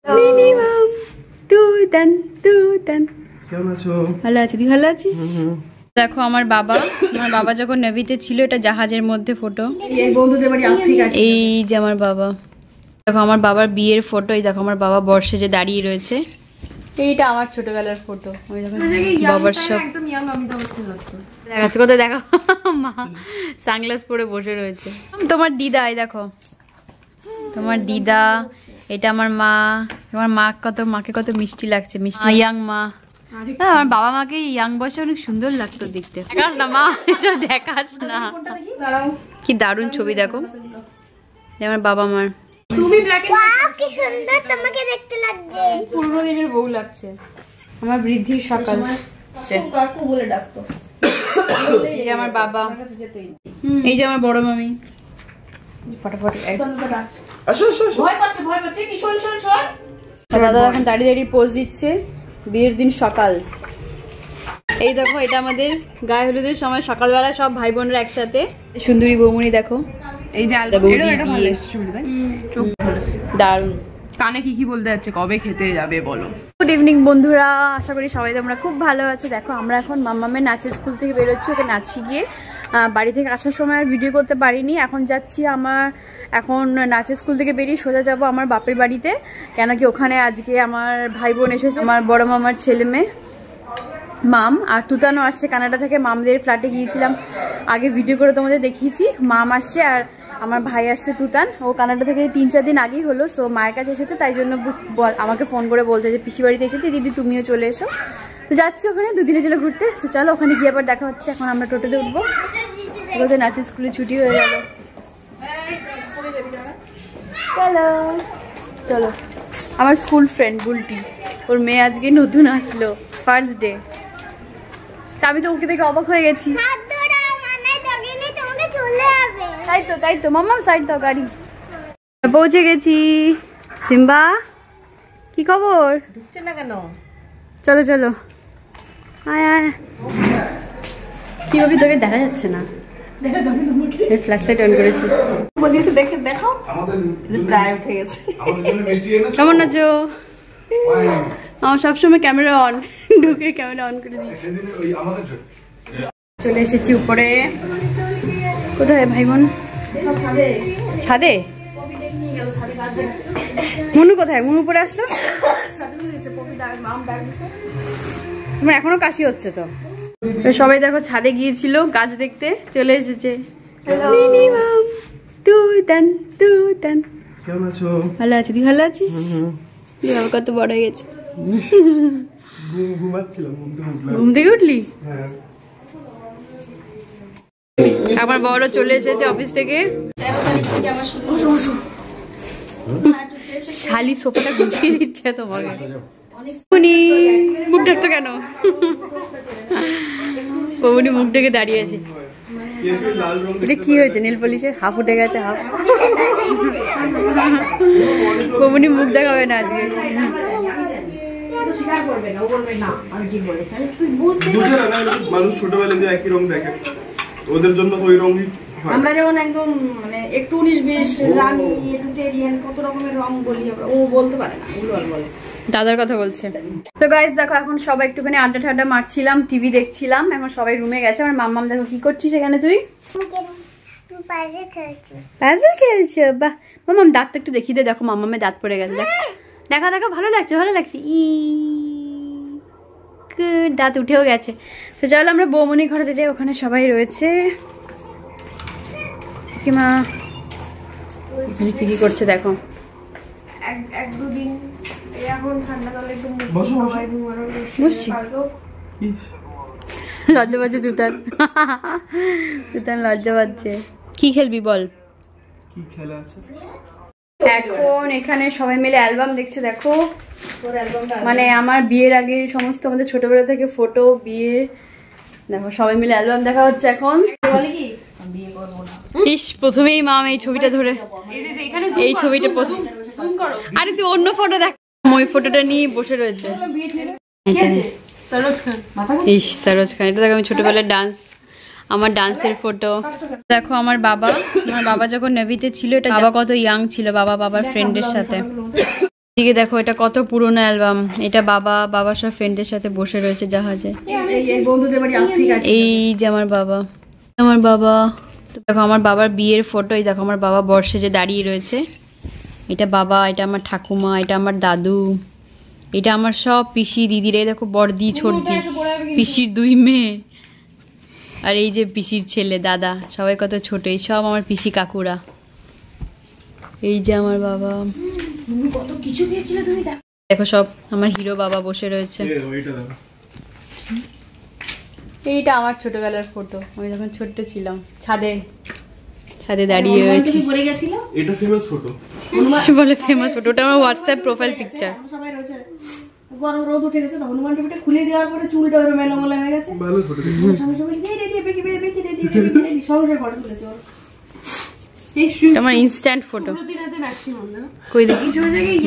Minimum Tutan Tutan কেমন আছো? ভালো আছি, তুই ভালো আছিস? দেখো আমার বাবা যখন নেভিতে ছিল, এটা জাহাজের মধ্যে ফটো। এই যে আমার বাবা, দেখো আমার বাবার বিয়ের ফটো। এই দেখো আমার বাবা বর্ষে যে দাঁড়িয়ে রয়েছে, এইটা আমার ছোটবেলার ফটো। ওই দেখো বাবার সব দেখাচ্ছে কোথায়, দেখো মা সানগ্লাস পরে বসে রয়েছে। তোমার দিদা, এই দেখো তোমার দিদা, এটা আমার মা। আমার মাকে কত মিষ্টি লাগছে, মিষ্টি ইয়াং মা। আমার বাবা মাকে ইয়াং বয়সে অনেক সুন্দর লাগতো দেখতে। দেখাস না মা, এসব দেখাস না। কি দারুণ ছবি দেখো আমার বাবা মার। তুমি ব্ল্যাক এন্ড হোয়াইট, কি সুন্দর তোমাকে দেখতে লাগছে। পুরনো দিনের বউ লাগছে। আমার বৃদ্ধির সকাল কাকু বলে ডাকতো। এই যে আমার বাবা, এই যে আমার বড় মামি। ফটাফট ভয় পাচ্ছে কি? শোন দাদা এখন দাঁড়িয়ে দাঁড়িয়ে পোজ দিচ্ছে। বিয়ের দিন সকাল। এই দেখো এটা আমাদের গায়ে হলুদের সময় সকালবেলা সব ভাই বোনরা একসাথে। সুন্দরী বৌমনি দেখো, এই যে দারুন। কানে কি বলতে যাচ্ছে, কবে খেতে যাবে বলো? গুড ইভিনিং বন্ধুরা, আশা করি সবাই তোমরা খুব ভালো আছো। দেখো আমরা এখন মাম্মামের নাচের স্কুল থেকে বেরোচ্ছি। ওকে নাচি গিয়ে বাড়ি থেকে আসার সময় আর ভিডিও করতে পারিনি। এখন যাচ্ছি এখন নাচের স্কুল থেকে বেরিয়ে সোজা যাব আমার বাপের বাড়িতে। কেন কি ওখানে আজকে আমার ভাই বোন এসেছে, আমার বড় মামার ছেলে মেয়ে মাম, আর তুতানও আসছে কানাডা থেকে। মামদের ফ্ল্যাটে গিয়েছিলাম, আগে ভিডিও করে তোমাদের দেখিয়েছি। মাম আসছে আর আমার ভাই আসছে তুতান, ও কানাডা থেকে 3-4 দিন আগেই হলো। সো মায়ের কাছে এসেছে, তাই জন্য আমাকে ফোন করে বলছে যে পিসি বাড়িতে এসেছে, দিদি তুমিও চলে এসো। তো যাচ্ছি ওখানে 2 দিনের জন্য ঘুরতে। তো চলো ওখানে গিয়ে আবার দেখা হচ্ছে। এখন আমরা টোটোতে উঠবো। ওদের নাচের স্কুলে ছুটি হয়ে গেল। চলো চলো। আমার স্কুল ফ্রেন্ড বুলটি, ওর মেয়ে আজকে নতুন আসলো, ফার্স্ট ডে। তা আমি তো ওকে দেখে অবাক হয়ে গেছি। তাই তো মাম্মা সাইড দাও গাড়ি। পৌঁছে গেছি। সিম্বা কি খবর? ঢুকছে না কেন? চলো চলো আয় আয়। কি ভাবি তোকে দেখা যাচ্ছে না? ফ্ল্যাশ লাইট অন করেছি। কেমন আছো? আমার সবসময় ক্যামেরা অন, ঢুকে ক্যামেরা অন করে দিই। চলে এসেছি উপরে। কোথায় ভাই বোন? ছাদে। মনু কোথায়? মনু উপরে আসলো। তোমার এখনো কাশি হচ্ছে তো? সবাই দেখো ছাদে গিয়েছিল গাছ দেখতে, চলে এসেছে। মিনিমাম তুতান তুতান। কেমন আছো? ভালো আছি, তুই ভালো আছিস? বাবা কত বড় হয়ে গেছে। ঘুম থেকে উঠলি? আমার বড় চলে এসেছে অফিস থেকে। শালি সোফাটা গুছিয়ে দিচ্ছে তোমাকে। মুখ ঢাকছো কেন? বৌনি মুখ ঢেকে দাঁড়িয়ে আছে। এটা কি হয়েছে? নীল পলিশের হাফ উঠে গেছে, হাফ। বৌনি মুখ দেখাবে না আজকে। মানুষ ছোটবেলা দিয়ে একই রং দেখে, ওদের জন্য ওই রঙই। আমরা যেমন একদম মানে একটু 19-20 রানী, একটু চেরিয়ান, কত রকমের রং বলি আমরা, ও বলতে পারে না, উল্টো বলে। দাদার কথা বলছে। তো গাইস দেখো এখন সবাই একটুখানি আড্ডা ঠাড্ডা মারছিলাম, টিভি দেখছিলাম। এখন সবাই রুমে গেছে। আমার মাম্মাম দেখো কি করছিস এখানে? তুই পাজল খেলছো? বাহ মাম্মাম দাঁতটা একটু দেখিয়ে দে। দেখো মাম্মামের দাঁত পড়ে গেছে। দেখা দেখো ভালো লাগছে, ভালো লাগছে। দাঁত উঠেও গেছে। তো চলো আমরা বৌমনি ঘরেতে যাই, ওখানে সবাই রয়েছে। কিমা এখানে কি করছে দেখো। এক দুদিন এখন ঠান্ডা কালে একটু বুঝছি। লজ্জা পাচ্ছে তুতান, তুতান লজ্জা পাচ্ছে। কি খেলবি বল? কি খেলা আছে এখন? এখানে সবাই মিলে অ্যালবাম দেখছে। দেখো মানে আমার বিয়ের আগে সমস্ত আমাদের ছোটবেলা থেকে ফটো, বিয়ের। দেখো সবাই মিলে অ্যালবাম দেখা হচ্ছে এখন। ইস প্রথমেই মাম এই ছবিটা ধরে, এই ছবিটা প্রথম। আরে তুই অন্য ফটো দেখ। ওই ফটোটা নিয়ে বসে রয়েছে। ইস সরোজ খান। এটা দেখো আমি ছোটবেলার ডান্স, আমার ডান্সের ফটো। দেখো আমার বাবা যখন নেভিতে ছিল, এটা বাবা কত ইয়াং ছিল, বাবার ফ্রেন্ডের সাথে। এদিকে দেখো এটা কত পুরোনো অ্যালবাম। এটা বাবা সব ফ্রেন্ডের সাথে বসে রয়েছে জাহাজে। বন্ধুদের বাড়ি আফ্রিকা। এই যে আমার বাবা তো দেখো আমার বাবার বিয়ের ফটো। এই দেখো আমার বাবা বর্ষে যে দাঁড়িয়ে রয়েছে। এটা বাবা, এটা আমার ঠাকুমা, এটা আমার দাদু, এটা আমার সব পিসি দিদিরা। দেখো বড়দি ছোটদি, পিসির 2 মেয়ে, আর এই যে পিসির ছেলে দাদা, সবাই কত ছোট। এই সব আমার পিসি কাকুরা। এই যে আমার বাবা, কত কিছু খেয়েছিলে তুমি। দেখো সব আমার হিরো বাবা বসে রয়েছে। এইটা আমার ছোটবেলার ফটো, আমি যখন ছোট্ট ছিলাম ছাদে দাঁড়িয়ে রয়েছে। পড়ে গেছিল, এটা ফেমাস ফটো বলে ফেমাস ফটো। ওটা আমার হোয়াটসঅ্যাপ প্রোফাইল পিকচার। সবাই রয়েছে, গরম রোদ উঠে গেছে, হনুমান টুপিটা খুলে দেওয়ার পরে চুলটা ওর মেলোমেলো হয়ে গেছে। ভালো ফটো সবাই সবাই রেডি সংসার করে তুলেছে ওর। আমার ইনস্ট্যান্ট ফটো। ম্যাক্সিমাম না কই দেখি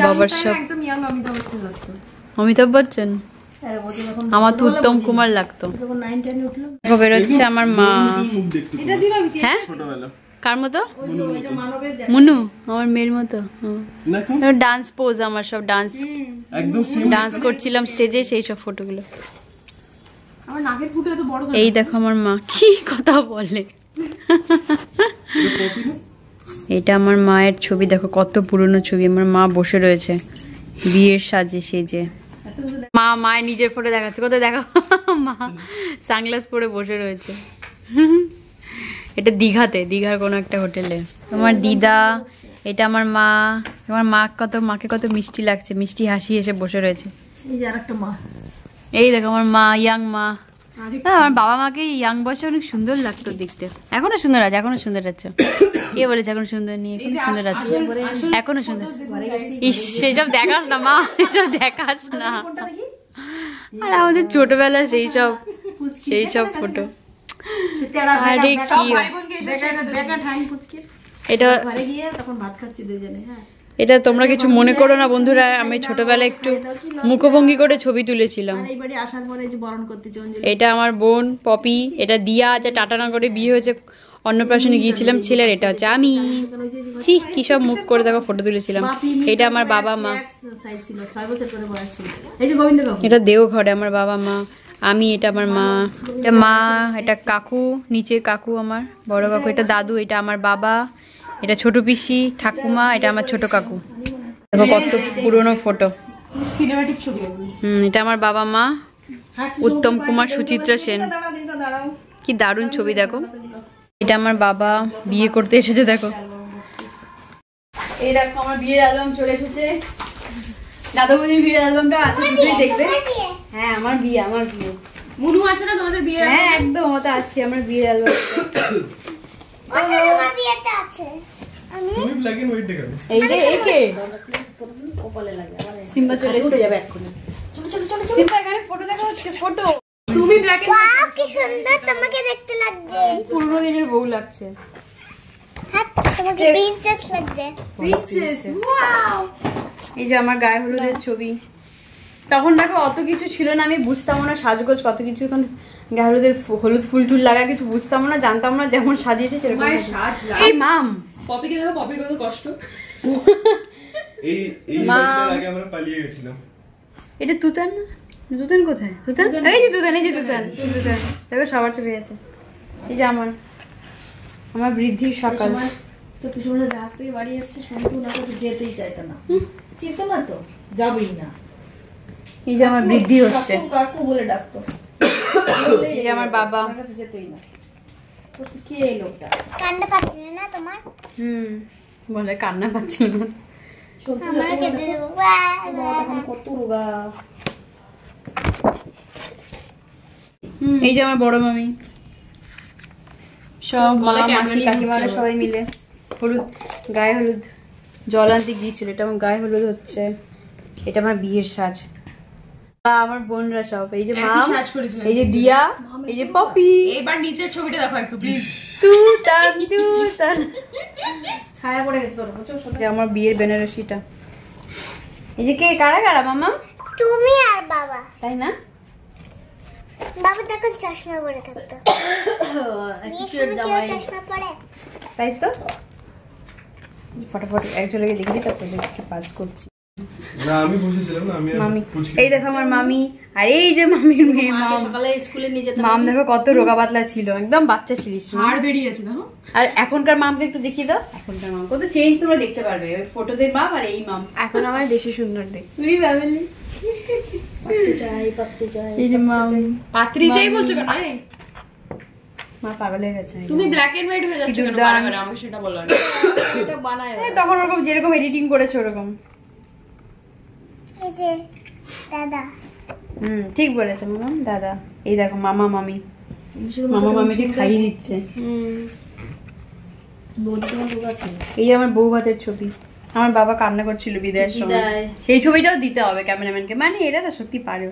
বাবার সব। একদম ইয়াং অমিতাভ বচ্চন লাগতো। অমিতাভ বচ্চন আমার তো উত্তম কুমার লাগতো। যখন 9-10 উঠলো দেখো বেরোচ্ছে আমার মা। মুখ দেখতে এটা দিবা আমি হ্যাঁ ছোটবেলা কার মতো? এটা মানবের মুনু, আমার মেয়ের মতো। দেখো ডান্স পোজ, আমার সব একদম সেম ডান্স করছিলাম স্টেজে, সেই সব ফটোগুলো। আমার নাকের ফুটো এত বড়। এই দেখো আমার মা কি কথা বলে। এটা আমার মায়ের ছবি। দেখো কত পুরনো ছবি। আমার মা বসে রয়েছে বিয়ের সাজে সেজে। মায়ের নিজের ফটো দেখাচ্ছে। কোথায় দেখো, মা সানগ্লাস পরে বসে রয়েছে। এটা দীঘার কোনো একটা হোটেলে। তোমার দিদা, এটা আমার মা। আমার মাকে কত মিষ্টি লাগছে, মিষ্টি হাসি এসে বসে রয়েছে। এই যে আরেকটা মা। এই দেখো আমার মা, ইয়াং মা। আমার বাবা মাকে ইয়াং বয়সে অনেক সুন্দর লাগতো দেখতে। এখনো সুন্দর আছে, এখনো সুন্দর আছে। কে বলেছে এখন সুন্দর নিয়ে? এখনো সুন্দর আছে, এখনো সুন্দর। ইস সেসব দেখাস না মা, এসব দেখাস না। আর আমাদের ছোটবেলা সেই সব ফটো। আরে কি এটা তোমরা কিছু মনে করো না বন্ধুরা, আমি ছোটবেলায় একটু মুখভঙ্গি করে ছবি তুলেছিলাম। এটা আমার বোন পপি, এটা দিয়া, যা টাটানগরে বিয়ে হয়েছে, অন্নপ্রাশনে গিয়েছিলাম ছেলের। এটা হচ্ছে আমি, কি সব মুখ করে দেখো ফটো তুলেছিলাম। এটা আমার বাবা মা, এটা দেওঘরে আমার বাবা মা, আমি, এটা আমার মা, এটা মা, এটা কাকু, নিচে কাকু আমার বড় কাকু, এটা দাদু, এটা আমার বাবা, এটা ছোট পিসি ঠাকুমা, এটা আমার ছোট কাকু। দেখো কত পুরনো ফটো। সিনেম্যাটিক ছবি। এটা আমার বাবা মা, উত্তম কুমার, সুচিত্রা সেন। কি দারুণ ছবি দেখো। এটা আমার বাবা বিয়ে করতে এসেছে। দেখো এই দেখো আমার বিয়ের অ্যালবাম চলে এসেছে। দাদাবুদির বিয়ের অ্যালবামটা আছে, দুটোই দেখবে। হ্যাঁ আমার বিয়ে মুনু আছে না তোমাদের বিয়ে? হ্যাঁ একদম ওটা আছে আমার বিয়ের অ্যালবাম। আমার বিয়েটা আছে। আমি তুমি ব্ল্যাক এন্ড হোয়াইট দেখাবে। এই যে একে কপালে লাগে। সিম্বা চলে এসে যাবে এক্ষুনি। চলো সিম্বা এখানে ফটো দেখা হচ্ছে, ফটো। তুমি ব্ল্যাক এন্ড ওয়াও কি সুন্দর তোমাকে দেখতে লাগছে। পুরনো দিনের বউ লাগছে। হ্যাঁ তোমাকে প্রিন্সেস লাগছে। প্রিন্সেস। ওয়াও। এই যে আমার গায়ে হলুদের ছবি। তখন দেখো অত কিছু ছিল না, আমি বুঝতাম না সাজগোজ কত কিছু। এখন গায়ে হলুদের হলুদ ফুল টুল লাগা কিছু বুঝতাম না, জানতাম না, যেমন সাজিয়েছে সেরকম। সাজ এই মাম পপিকে দেখো, পপির কত কষ্ট। এই সপ্তাহের আগে আমরা পালিয়ে গেছিলাম। এটা তুতান না? তুতান কোথায়? তুতান এই যে তুতান, দেখো সবার ছবি আছে। এই যে আমার বৃদ্ধির সকাল। তো পিছনে জাহাজ থেকে বাড়ি এসছে, শুনতো না, যেতেই চাইতো না, চিনতো না তো, যাবেই না। এই যে আমার বৃদ্ধি হচ্ছে, কাকু বলে ডাকতো। এই যে আমার বাবা। যেতেই না। কে এই লোকটা? কান্না পাচ্ছে না তোমার? বলে কান্না পাচ্ছিল না। আমার কেটে দেবো। তখন কত রোগা। এই যে আমার বড় মামি, সব মাসি কাকিমারা সবাই মিলে হলুদ, গায়ে হলুদ জল আনতে গিয়েছিল। এটা আমার গায়ে হলুদ হচ্ছে। এটা আমার বিয়ের সাজ। আমার বোনরা সব, এই যে মা, এই যে দিয়া, এই যে পপি। এবার নিচের ছবিটা দেখো একটু প্লিজ। ছায়া পড়ে গেছে তোর। আমার বিয়ের বেনারসিটা। এই যে কে কারা মামা? তুমি আর বাবা। তাই না? বাবা তখন চশমা পরে থাকতো। চশমা পরে। তাই তো। ফটাফট এক ঝলকে দেখি, তারপর পাস করছি। না আমি বসেছিলাম না, আমি মামি, এই দেখো আমার মামি, আর এই যে মামির মেয়ে মাম। সকালে স্কুলে নিয়ে যেতে মাম দেখো কত রোগা পাতলা ছিল, একদম বাচ্চা ছিলিস। আর বেরিয়ে আছে দেখো। আর এখনকার মামকে একটু দেখিয়ে দাও, এখনকার মাম কত চেঞ্জ তোমরা দেখতে পারবে ওই ফটোতে মাম আর এই মাম। এখন আমার বেশি সুন্দর দেখ। পাত্রী চাই এই যে মাম পাত্রী চাই বলছো কেন? মা পাগল হয়ে গেছে। তুমি ব্ল্যাক এন্ড হোয়াইট হয়ে যাচ্ছ কেন সিঁদুরদান। বারবার? আমাকে সেটা বলো না। এটা বানায় তখন ওরকম যেরকম এডিটিং করেছে ওরকম। এই যে দাদা ঠিক বলেছে মামা, দাদা। এই দেখো মামা মামি, মামা মামিকে খাইয়ে দিচ্ছে। এই যে আমার বউ ভাতের ছবি, আমার বাবা কান্না করছিল বিদায়ের সময়, সেই ছবিটাও দিতে হবে ক্যামেরাম্যানকে। মানে এটা তো সত্যি পারো।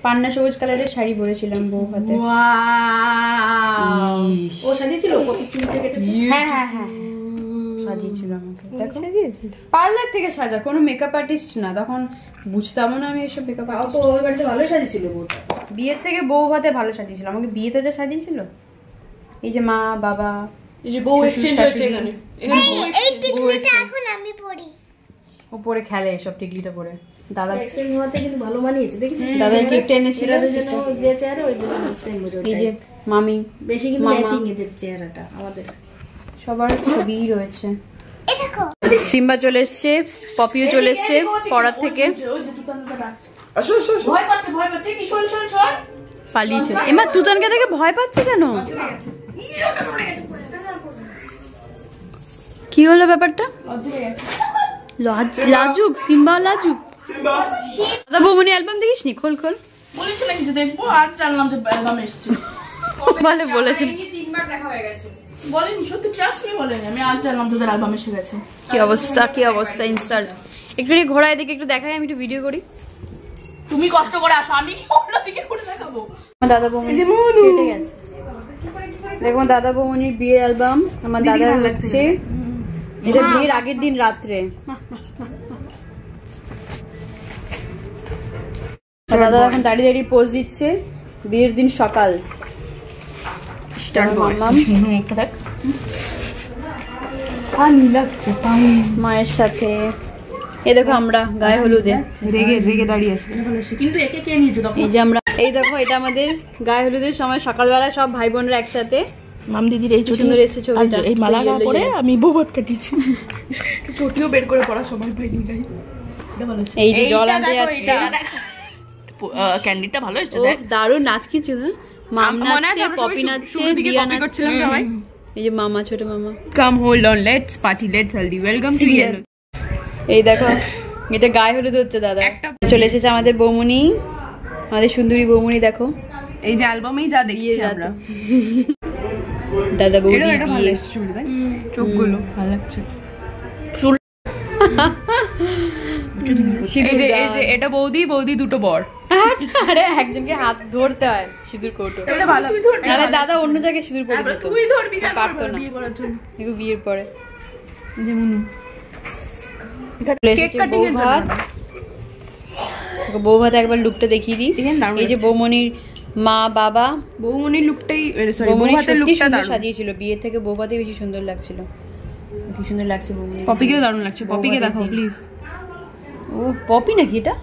পান্না সবুজ কালারের শাড়ি পরেছিলাম বউ ভাতে। ও সাজিয়েছিল কপি চুলটা কেটেছে। হ্যাঁ হ্যাঁ হ্যাঁ সাজিয়েছিল আমাকে, দেখো পার্লার থেকে সাজা, কোনো মেকআপ আর্টিস্ট না। তখন বুঝতাম না আমি এসব মেকআপ তাও তো ওই বাড়িতে ভালোই সাজিয়েছিল বউটা। বিয়ের থেকে বউ ভাতে ভালো সাজিয়েছিল আমাকে, বিয়েতে যা সাজিয়েছিল। এই যে মা বাবা, এই যে বউ এক্সচেঞ্জ হয়েছে এখানে। এই টিকলিটা এখন আমি পড়ি। উপরে খেলে এসব টিকলিটা পরে। দাদা এক্সচেঞ্জ হওয়াতে কিন্তু ভালো মানিয়েছে, দেখেছিস? দাদার কেকটা এনেছিল। এরাদের জন্য যে চেয়ারে ওই দুটো সেম এই যে মামি, বেশি কিন্তু মামা। ম্যাচিং এদের চেহারাটা আমাদের সবার ছবি রয়েছে। এই দেখো সিম্বা চলে এসছে, পপিও চলে এসছে পড়ার থেকে, আসো আসো আসো। ভয় পাচ্ছে কি? শোন পালিয়েছে। এমা তুতানকে দেখে ভয় পাচ্ছে কেন? কি হলো ব্যাপারটা? লাজুক সিম্বা, লাজুক। সিম্বা দাদা বৌমনি অ্যালবাম দেখিসনি? খোল খোল। বলিস না কিছু দেখবো, আর জানলাম যে অ্যালবাম এসেছে। বলে বলেছেন। তিনবার দেখা হয়ে গেছে। বলেনি, সত্যি ট্রাস্ট মি বলেনি। আমি আজ জানলাম তোদের অ্যালবাম এসে গেছে। কি অবস্থা, কি অবস্থা, ইনসাল্ট। একটু ঘোড়ায় দিকে একটু দেখাই, আমি একটু ভিডিও করি। তুমি কষ্ট করে আসো, আমি কি অন্য দিকে করে দেখাবো? আমার দাদা বৌমনি কেটে গেছে। দেখুন দাদা বৌমনির বিয়ের অ্যালবাম। আমার দাদা হচ্ছে, এটা বিয়ের আগের দিন রাত্রে। দাদা এখন দাঁড়িয়ে দাঁড়িয়ে পোজ দিচ্ছে। বিয়ের দিন সকাল। মায়ের সাথে। এ দেখো আমরা গায়ে হলুদে রেগে দাঁড়িয়ে আছে, কিন্তু একে কে নিয়েছে তখন? এই যে আমরা, এই দেখো এটা আমাদের গায়ে হলুদের সময় সকালবেলা সব ভাই বোনরা একসাথে। মাম দিদির এই সুন্দর এসেছে ছবিটা। এই মালা পরে আমি বৌভাত কাটিয়েছি। চটিও বের করে পড়া সময় পাইনি গাইস। এই যে জল আনতে যাচ্ছে। ক্যান্ডিটা ভালো হয়েছে ও দারুণ নাচ কিছু না, মাম নাচছে, পপি নাচছে, দিয়া নাচছে। এই যে মামা, ছোট মামা। Come hold on, let's party, let's healthy, welcome to yellow. এই দেখো এটা গায়ে হলুদ হচ্ছে দাদা। চলে এসেছে আমাদের বৌমনি, আমাদের সুন্দরী বৌমনি। দেখো এই যে অ্যালবামেই যা দেখছি আমরা। দাদা বৌদি এটা ভালো লাগছে ছবিটা, তাই? চোখগুলো ভালো লাগছে। এই যে এটা বৌদি, বৌদি দুটো বর। আরে একজনকে হাত ধরতে হয় সিঁদুর কৌটো। এটা ভালো। নাহলে দাদা অন্য জায়গায় সিঁদুর পরে যেত, তুই ধরবি না, পারতো না বিয়ে করার জন্য। এগুলো বিয়ের পরে। যেমন কেক কাটিং এর জন্য। বউ ভাত একবার লুকটা দেখিয়ে দিই। এই যে বৌমনির মা বাবা। বৌমনির লুকটাই, সরি বৌমনি বৌভাতের সত্যি লুকটা সুন্দর দারুণ সাজিয়েছিল, বিয়ের থেকে বউ ভাতে বেশি সুন্দর লাগছিল। কি সুন্দর লাগছে বৌমনি। পপিকেও দারুণ লাগছে, পপিকে দেখাও প্লিজ। ও পপি নাকি এটা?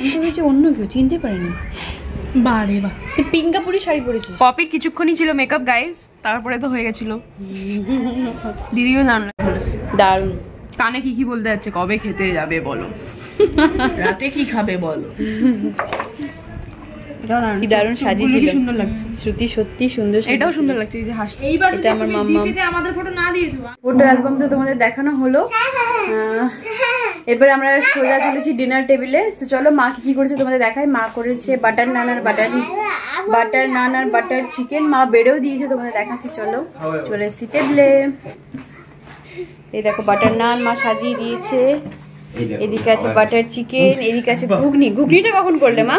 আমি তো ভেবেছি অন্য কেউ, চিনতে পারিনি। বারে বা, তুই পিঙ্কাপুরি শাড়ি পরেছিস। পপি কিছুক্ষণই ছিল মেকআপ গাইস, তারপরে তো হয়ে গেছিল। দিদিও দারুণ লাগছে। দারুণ। কানে কি বলতে যাচ্ছে, কবে খেতে যাবে বলো, রাতে কি খাবে বলো। কি দারুণ সাজিয়েছিল, সুন্দর লাগছে। শ্রুতি সত্যি সুন্দর। এটাও সুন্দর লাগছে, এই যে হাসি। এইবার এটা আমার মাম্মা। আমাদের ফটো না দিয়েছো, ফটো অ্যালবাম তো তোমাদের দেখানো হলো। এবার আমরা সোজা চলেছি ডিনার টেবিলে। তো চলো মা কি করেছে তোমাদের দেখাই। মা করেছে বাটার নান আর বাটার চিকেন। মা বেড়েও দিয়েছে, তোমাদের দেখাচ্ছি। চলো চলে এসেছি টেবিলে। এই দেখো বাটার নান মা সাজিয়ে দিয়েছে, এদিকে আছে বাটার চিকেন, এদিকে আছে ঘুগনি। ঘুগনিটা কখন করলে মা?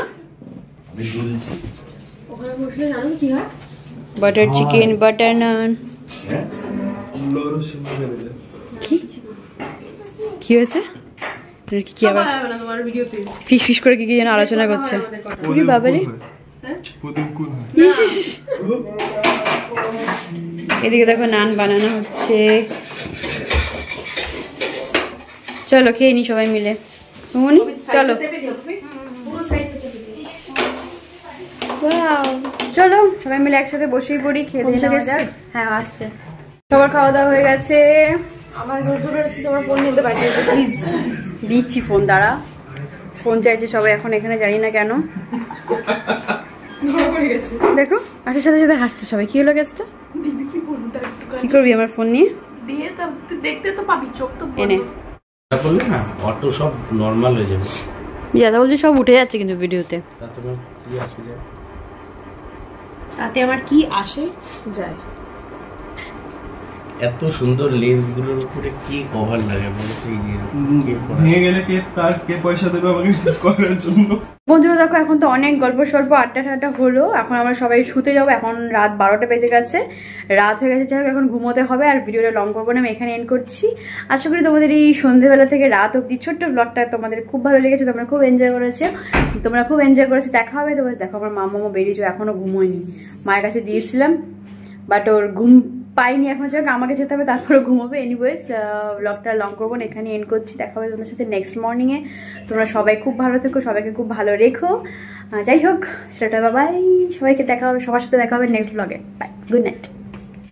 বাটার চিকেন, বাটার নান। কি হয়েছে? কি আবার ফিস ফিস করে কি কি যেন আলোচনা করছে? বাবারে এদিকে দেখো নান বানানো হচ্ছে। চলো খেয়ে নি সবাই মিলে। মামনি চলো Wow! চলো সবাই মিলে একসাথে বসেই পড়ি, খেয়ে দিয়ে নেওয়া যাক। হ্যাঁ আসছে, সবার খাওয়া দাওয়া হয়ে গেছে। আমার জোর জোর এসেছে, তোমার ফোন নিতে পারি প্লিজ। দিচ্ছি ফোন, দাঁড়া। ফোন চাইছে সবাই এখন এখানে, জানি না কেন। দেখো আসার সাথে সাথে হাসছে সবাই। কি হলো গ্যাসটা? কি করবি আমার ফোন নিয়ে? দিয়ে তো তুই দেখতে তো পাবি, চোখ তো এনে বললে না অটো সব নর্মাল হয়ে যাবে। দাদা বলছে সব উঠে যাচ্ছে কিন্তু ভিডিওতে। তাতে আমার কি আসে যায়? এত সুন্দর লেন্স গুলোর উপরে কি কভার লাগে বলো তো? এই যে ভেঙে গেলে কে পয়সা দেবে আমাকে ঠিক করার জন্য? বন্ধুরা দেখো এখন তো অনেক গল্প সল্প আড্ডা ঠাড্ডা হলো, এখন আমরা সবাই শুতে যাবো। এখন রাত 12টা বেজে গেছে, রাত হয়ে গেছে, যাই হোক এখন ঘুমোতে হবে। আর ভিডিওটা লং করবো না, আমি এখানে এন্ড করছি। আশা করি তোমাদের এই সন্ধ্যেবেলা থেকে রাত অব্দি ছোট্ট ব্লগটা তোমাদের খুব ভালো লেগেছে, তোমরা খুব এনজয় করেছো। দেখা হবে তোমাদের। দেখো আমার মামা বেরিয়েছো, এখনো ঘুমোয়নি। মায়ের কাছে দিয়েছিলাম বাট ওর ঘুম পাইনি এখন, যাক আমাকে যেতে হবে, তারপরে ঘুমোবে। এনিওয়েজ ব্লগটা লং করবো না, এখানে এন্ড করছি। দেখা হবে তোমাদের সাথে নেক্সট মর্নিংয়ে। তোমরা সবাই খুব ভালো থেকো, সবাইকে খুব ভালো রেখো। যাই হোক সেটা বাবাই, সবাইকে দেখা হবে, সবার সাথে দেখা হবে নেক্সট ব্লগে। Bye, good night.